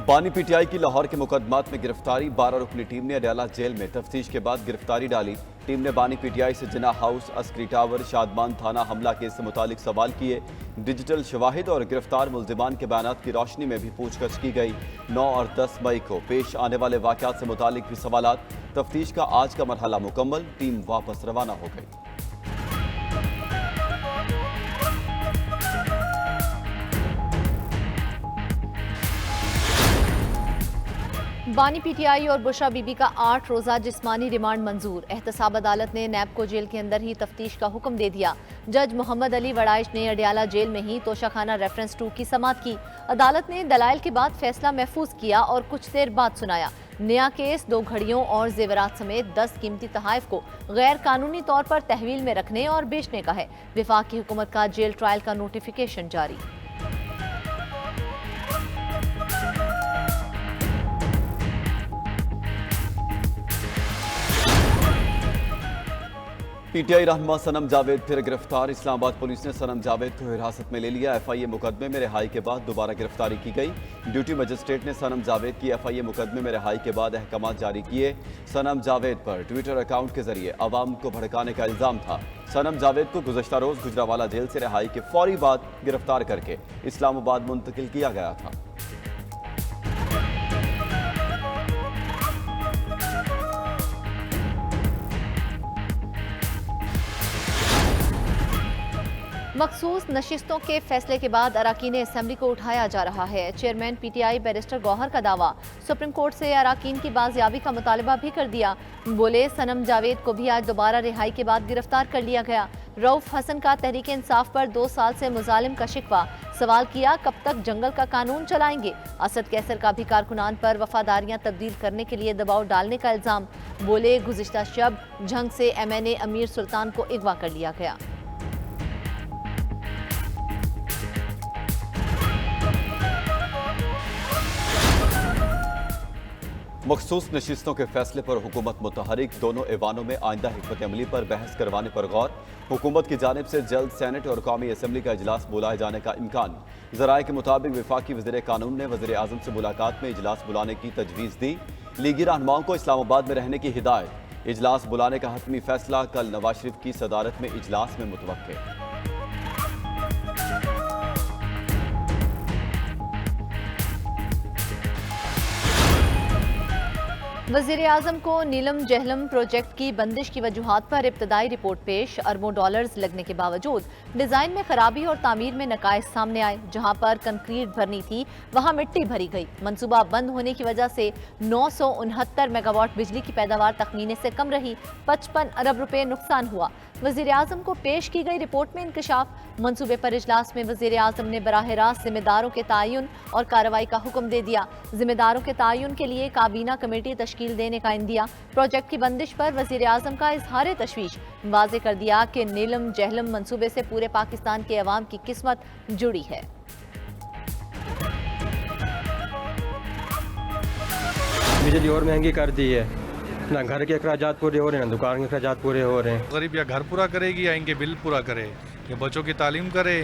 बानी पीटीआई की लाहौर के मुकदमात में गिरफ्तारी। 12 रुकनी टीम ने अडयाला जेल में तफ्तीश के बाद गिरफ्तारी डाली। टीम ने बानी पीटीआई से जिना हाउस, अस्करी टावर, शादमान थाना हमला केस से मुतालिक सवाल किए। डिजिटल शवाहिद और गिरफ्तार मुल्जिमान के बयानात की रोशनी में भी पूछताछ की गई। 9 और 10 मई को पेश आने वाले वाकयात से मुतालिक भी सवालात। तफ्तीश का आज का मरहला मुकम्मल। टीम वापस रवाना हो गई। बानी पीटीआई और बुशरा बीबी का 8 रोज़ा जिस्मानी रिमांड मंजूर। एहतसाब अदालत ने नैब को जेल के अंदर ही तफ्तीश का हुक्म दे दिया। जज मोहम्मद अली वड़ाइश ने अडयाला जेल में ही तोशाखाना रेफरेंस 2 की समाअत की। अदालत ने दलाइल के बाद फैसला महफूज किया और कुछ देर बाद सुनाया। नया केस 2 घड़ियों और जेवरात समेत 10 कीमती तहाइफ को गैर कानूनी तौर पर तहवील में रखने और बेचने का है। वफाकी हुकूमत का जेल ट्रायल का नोटिफिकेशन जारी। पीटीआई रहनुमा सनम जावेद फिर गिरफ्तार। इस्लामाबाद पुलिस ने सनम जावेद को हिरासत में ले लिया। एफआईए मुकदमे में रिहाई के बाद दोबारा गिरफ्तारी की गई। ड्यूटी मजिस्ट्रेट ने सनम जावेद की एफआईए मुकदमे में रिहाई के बाद अहकाम जारी किए। सनम जावेद पर ट्विटर अकाउंट के जरिए अवाम को भड़काने का इल्जाम था। सनम जावेद को गुज़श्ता रोज गुजरावाला जेल से रिहाई के फौरी बाद गिरफ्तार करके इस्लामाबाद मुंतकिल किया गया था। मखसूस नशिस्तों के फैसले के बाद अराकीन असम्बली को उठाया जा रहा है। चेयरमैन पीटीआई बैरिस्टर गौहर का दावा, सुप्रीम कोर्ट से अराकीन की बाजियाबी का मुतालबा भी कर दिया। बोले सनम जावेद को भी आज दोबारा रिहाई के बाद गिरफ्तार कर लिया गया। रऊफ हसन का तहरीक इंसाफ पर 2 साल से मुजालिम का शिकवा। सवाल किया कब तक जंगल का कानून चलाएंगे। असद कैसर का भी कारकुनान पर वफादारियां तब्दील करने के लिए दबाव डालने का इल्जाम। बोले गुज़िश्ता शब झंग से MNA अमीर सुल्तान को अगवा कर लिया गया। मखसूस नशिस्तों के फैसले पर हुकूमत मुतहरिक। दोनों ऐवानों में आइंदा हिकमत अमली पर बहस करवाने पर गौर। हुकूमत की जानिब से जल्द सेनेट और कौमी असम्बली का इजलास बुलाए जाने का इम्कान। ज़राए के मुताबिक वफाकी वज़ीर कानून ने वज़ीर आज़म से मुलाकात में इजलास बुलाने की तजवीज़ दी। लीगी रहनुमाओं को इस्लामाबाद में रहने की हिदायत। इजलास बुलाने का हतमी फैसला कल नवाज शरीफ की सदारत में इजलास में मुतवक्के। वज़ीर आज़म को नीलम जहलम प्रोजेक्ट की बंदिश की वजूहात पर इब्तदाई रिपोर्ट पेश। अरबों डॉलर्स लगने के बावजूद डिज़ाइन में खराबी और तामीर में नकाइस सामने आए। जहां पर कंक्रीट भरनी थी वहां मिट्टी भरी गई। मंसूबा बंद होने की वजह से 969 मेगावाट बिजली की पैदावार तखमीने से कम रही। 55 अरब रुपए नुकसान हुआ। वज़ीर आज़म को पेश की गई रिपोर्ट में इंकशाफ। मंसूबे पर इजलास में वज़ीर आज़म ने बराह रास्त जिम्मेदारों के तयन और कार्रवाई का हुक्म दे दिया। जिम्मेदारों के तयन के लिए काबीना कमेटी तश्कील देने का इंदिया। प्रोजेक्ट की बंदिश पर वज़ीर आज़म का इजहार तशवीश। वाज़े कर दिया कि नीलम जहलम मंसूबे से पूरे पाकिस्तान के अवाम की किस्मत जुड़ी है। बिजली और महंगी कर दी है। ना घर के अखराजात पूरे हो रहे हैं, ना दुकान के अखराजात पूरे हो रहे हैं। गरीब या घर पूरा करेगी या इनके बिल पूरा करे, या बच्चों की तालीम करे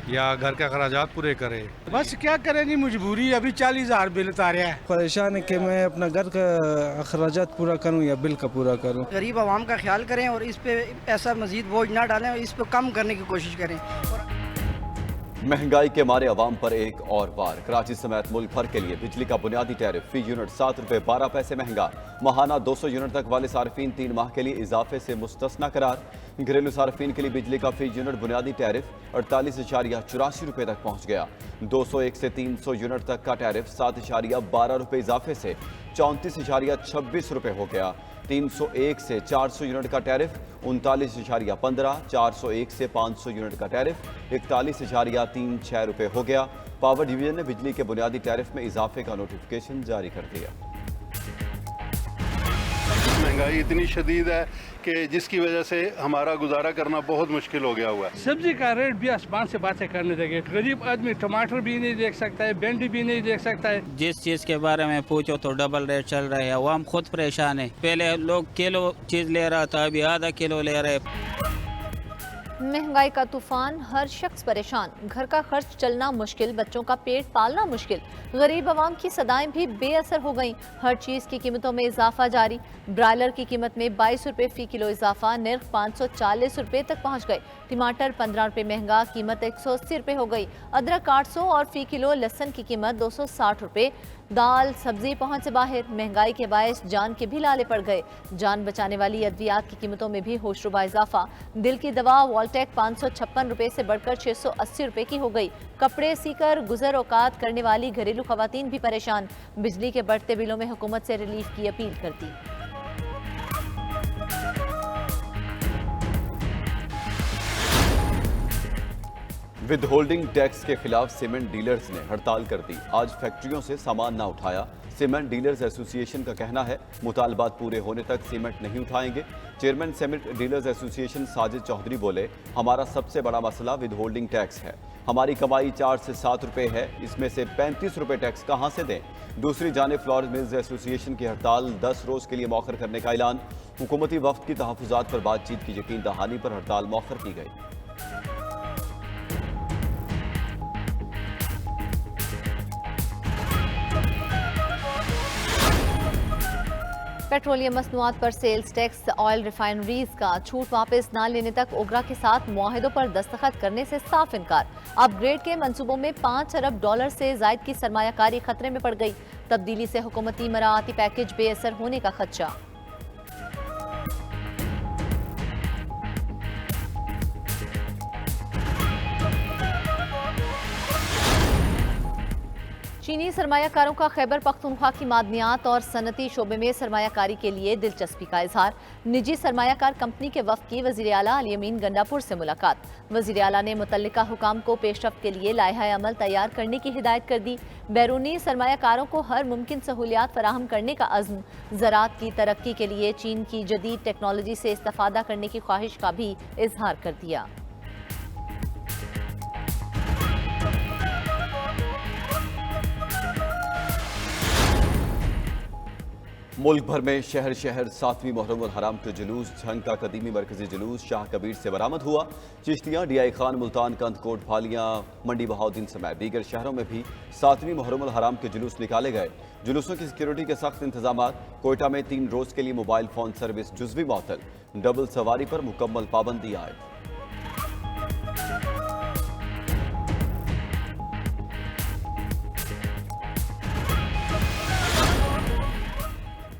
या घर के अखराजात पूरे करे। बस क्या करें जी, मजबूरी। अभी 40,000 बिल उतारे हैं। परेशान है कि मैं अपना घर का अखराजात पूरा करूं या बिल का पूरा करूं। गरीब आवाम का ख्याल करें और इस पे ऐसा मजीद बोझ ना डालें और इस पे कम करने की कोशिश करें। महंगाई के मारे अवाम पर एक और बार। कराची समेत मुल्क भर के लिए बिजली का बुनियादी टैरिफ फी यूनिट 7 रुपये 12 पैसे महंगा। माहाना 200 यूनिट तक वाले सार्फिन 3 माह के लिए इजाफे से मुस्तस्ना करार। घरेलू सार्फिन के लिए बिजली का फी यूनिट बुनियादी टैरिफ 48.84 रुपये तक पहुँच गया। 201 से 300 यूनिट तक का टैरिफ 7.12 रुपये इजाफे से 34.26 रुपये हो गया। 301 से 400 यूनिट का टैरिफ 39.15, 401 से 500 यूनिट का टैरिफ 41.36 रुपये हो गया। पावर डिवीजन ने बिजली के बुनियादी टैरिफ में इजाफे का नोटिफिकेशन जारी कर दिया। महंगाई इतनी शदीद है कि जिसकी वजह से हमारा गुजारा करना बहुत मुश्किल हो गया हुआ है। सब्जी का रेट भी आसमान से बातें करने लगे। गरीब आदमी टमाटर भी नहीं देख सकता है, भिंडी भी नहीं देख सकता है। जिस चीज के बारे में पूछो तो डबल रेट चल रहे हैं। अवाम खुद परेशान है। पहले लोग किलो चीज ले रहा था, अभी आधा किलो ले रहे। महंगाई का तूफान, हर शख्स परेशान, घर का खर्च चलना मुश्किल, बच्चों का पेट पालना मुश्किल। गरीब आवाम की सदाएं भी बेअसर हो गईं। हर चीज की कीमतों में इजाफा जारी। ब्रायलर की कीमत में 22 रुपए फी किलो इजाफा, नर्ख 540 रुपए तक पहुंच गए। टमाटर 15 रुपए महंगा, कीमत 180 रुपए हो गई। अदरक 800 और फी किलो लहसुन की कीमत 260 रुपए। दाल सब्जी पहुंच से बाहर। महंगाई के बायस जान के भी लाले पड़ गए। जान बचाने वाली अद्वियात की कीमतों में भी होशरुबा इजाफा। दिल की दवा वॉल्टेक 556 रुपए से बढ़कर 680 रुपए की हो गई। कपड़े सीकर गुजर औकात करने वाली घरेलू खवातीन भी परेशान। बिजली के बढ़ते बिलों में हुकूमत से रिलीफ की अपील कर दी। विद होल्डिंग टैक्स के खिलाफ सीमेंट डीलर्स ने हड़ताल कर दी। आज फैक्ट्रियों से सामान न उठाया। सीमेंट डीलर्स एसोसिएशन का कहना है मुतालबात पूरे होने तक सीमेंट नहीं उठाएंगे। Chairman cement dealers association Sajid Chaudhry बोले, हमारा सबसे बड़ा मसला विद होल्डिंग टैक्स है। हमारी कमाई 4 से 7 रुपए है, इसमें से 35 रुपए टैक्स कहां से दें। दूसरी जानिब फ्लोर मिल्स एसोसिएशन की हड़ताल 10 रोज के लिए मौखर करने का ऐलान। हुकूमती वफ्द की तहफ़्फ़ुज़ात पर बातचीत की यकीन दहानी पर हड़ताल मौखर की गई। पेट्रोलियम मसनूआत पर सेल्स टैक्स, ऑयल रिफाइनरीज का छूट वापस न लेने तक ओगरा के साथ मुआहिदों पर दस्तखत करने से साफ इनकार। अपग्रेड के मंसूबों में $5 अरब से जायद की सरमायाकारी खतरे में पड़ गई। तब्दीली से हुकूमती मराआती पैकेज बेअसर होने का खदशा। चीनी सरमायाकारों का खैबर पख्तूनख्वा की मादनियात और सनती शोबे में सरमायाकारी के लिए दिलचस्पी का इजहार। निजी सरमायाकार कंपनी के वफ्द की वज़ीर आला अली अमीन गंडापुर से मुलाकात। वज़ीर आला ने मुतल्लिका हुकाम को पेशरफ्त के लिए लाइहा अमल तैयार करने की हिदायत कर दी। बैरूनी सरमायाकारों को हर मुमकिन सहूलियात फराहम करने का अज़्म। ज़राअत की तरक्की के लिए चीन की जदीद टेक्नोलॉजी से इस्तेफादा करने की ख्वाहिश का भी इजहार कर दिया। मुल्क भर में शहर शहर 7वीं मुहर्रम उल हराम के जुलूस। झंग का कदीमी मरकजी जुलूस शाह कबीर से बरामद हुआ। चिश्तियाँ, DI खान, मुल्तान, कंदकोट, फालियाँ, मंडी बहाउद्दीन समेत दीगर शहरों में भी 7वीं मुहर्रम उल हराम के जुलूस निकाले गए। जुलूसों की सिक्योरिटी के सख्त इंतजाम। कोयटा में 3 रोज के लिए मोबाइल फोन सर्विस जुज़वी मअतल। डबल सवारी पर मुकम्मल पाबंदी आए।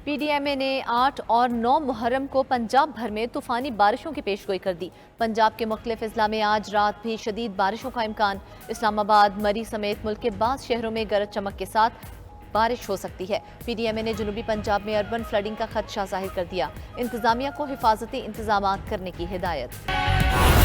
PDMA ने 8 और 9 मुहर्रम को पंजाब भर में तूफानी बारिशों की पेशगोई कर दी। पंजाब के मुख्तलिफ अजला में आज रात भी शदीद बारिशों का इम्कान। इस्लामाबाद, मरी समेत मुल्क के बाज़ शहरों में गरज चमक के साथ बारिश हो सकती है। PDMA ने जनूबी पंजाब में अर्बन फ्लडिंग का खदशा जाहिर कर दिया। इंतजामिया को हिफाजती इंतजाम करने की हिदायत।